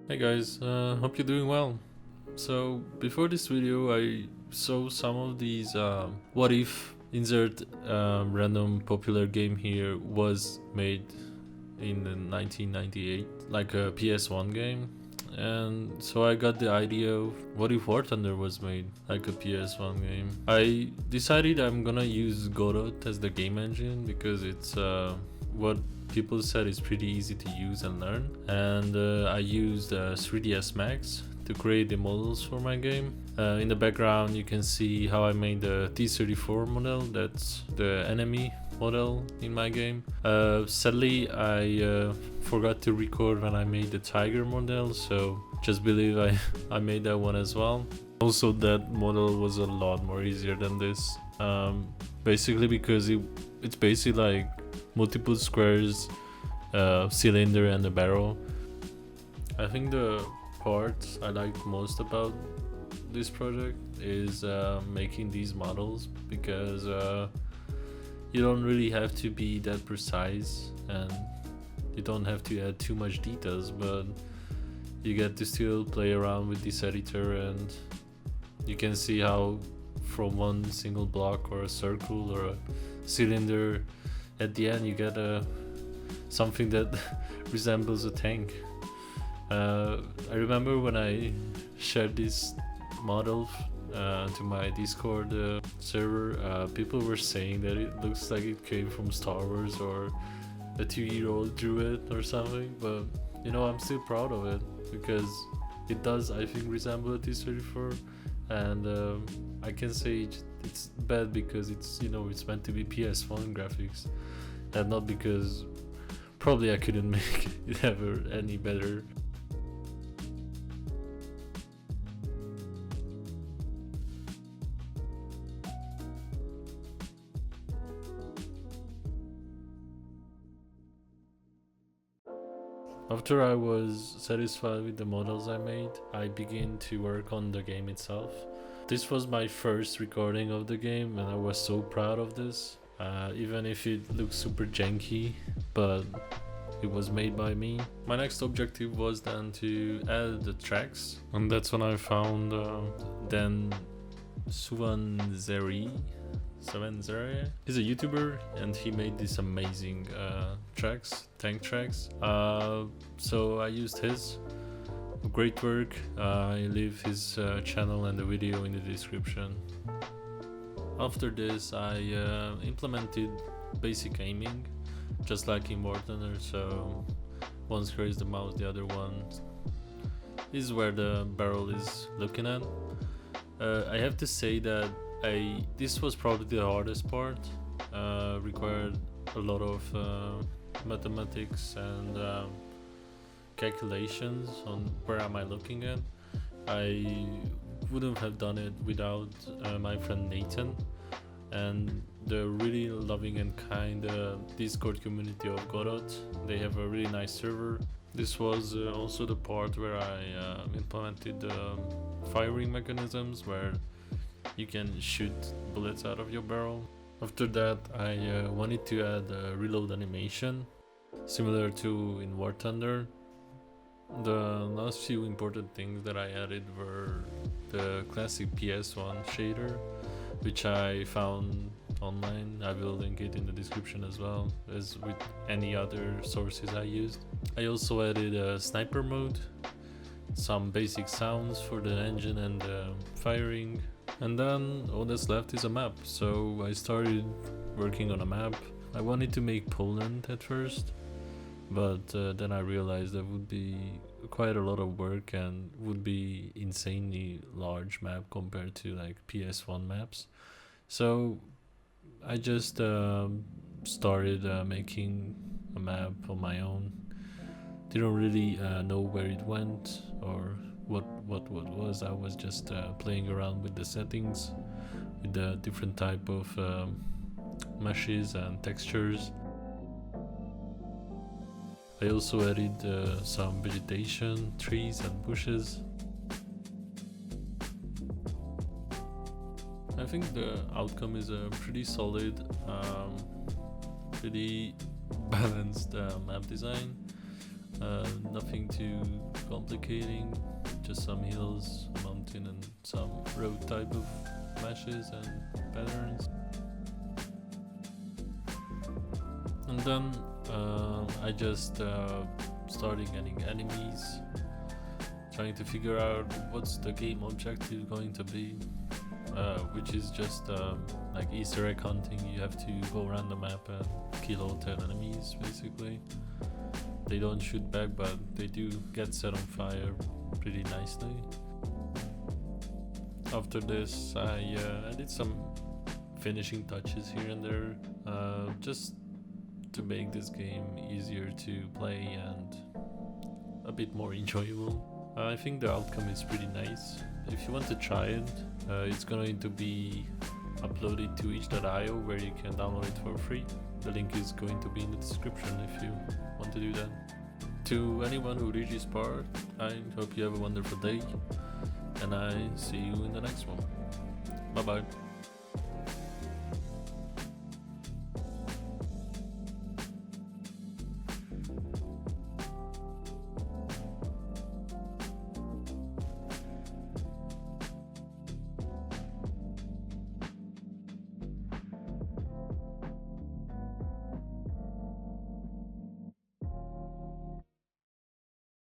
Hey guys, hope you're doing well. So before this video I saw some of these what if insert random popular game here was made in the 1998 like a PS1 game, and so I got the idea of what if War Thunder was made like a PS1 game. I decided I'm gonna use Godot as the game engine because it's what people said is pretty easy to use and learn, and I used 3ds Max to create the models for my game. In the background you can see how I made the T-34 model, that's the enemy model in my game. Sadly I forgot to record when I made the tiger model, so just believe I made that one as well. Also that model was a lot more easier than this, basically because it's basically like multiple squares, cylinder and a barrel. I think the part I liked most about this project is making these models, because you don't really have to be that precise and you don't have to add too much details, but you get to still play around with this editor, and you can see how from one single block or a circle or a cylinder, at the end you get something that resembles a tank. I remember when I shared this model to my Discord server, people were saying that it looks like it came from Star Wars or a 2-year-old drew it or something, but you know, I'm still proud of it because it does, I think, resemble a T-34, and I can say it's bad because it's, you know, it's meant to be PS1 graphics, and not because probably I couldn't make it ever any better. After I was satisfied with the models I made, I began to work on the game itself. This was my first recording of the game and I was so proud of this, even if it looks super janky, but it was made by me. My next objective was then to add the tracks, and that's when I found then Suvanzeri. He's a YouTuber and he made these amazing tank tracks. So I used his. Great work. I leave his channel and the video in the description. After this I implemented basic aiming, just like in War Thunder. So one square is the mouse, the other one is where the barrel is looking at. I have to say that this was probably the hardest part. Required a lot of mathematics and calculations on where am I looking at. I wouldn't have done it without my friend Nathan and the really loving and kind Discord community of Godot. They have a really nice server. This was also the part where I implemented the firing mechanisms, where you can shoot bullets out of your barrel. After that I wanted to add a reload animation similar to in War Thunder. The last few important things that I added were the classic PS1 shader, which I found online. I will link it in the description as well as with any other sources I used. I also added a sniper mode, some basic sounds for the engine and firing, and then all that's left is a map. So I started working on a map. I wanted to make Poland at first, but then I realized that would be quite a lot of work and would be insanely large map compared to like PS1 maps. So I just started making a map on my own. Didn't really know where it went or what was. I was just playing around with the settings, with the different type of meshes and textures. I also added some vegetation, trees and bushes. I think the outcome is a pretty solid, pretty balanced map design. Nothing too complicating, just some hills, mountain and some road type of meshes and patterns. And then I just started getting enemies, trying to figure out what's the game objective going to be, which is just like Easter egg hunting. You have to go around the map and kill all 10 enemies basically. They don't shoot back, but they do get set on fire pretty nicely. After this I did some finishing touches here and there, just to make this game easier to play and a bit more enjoyable. I think the outcome is pretty nice. If you want to try it, it's going to be uploaded to itch.io where you can download it for free. The link is going to be in the description if you want to do that. To anyone who reached this part, I hope you have a wonderful day, and I see you in the next one. Bye bye.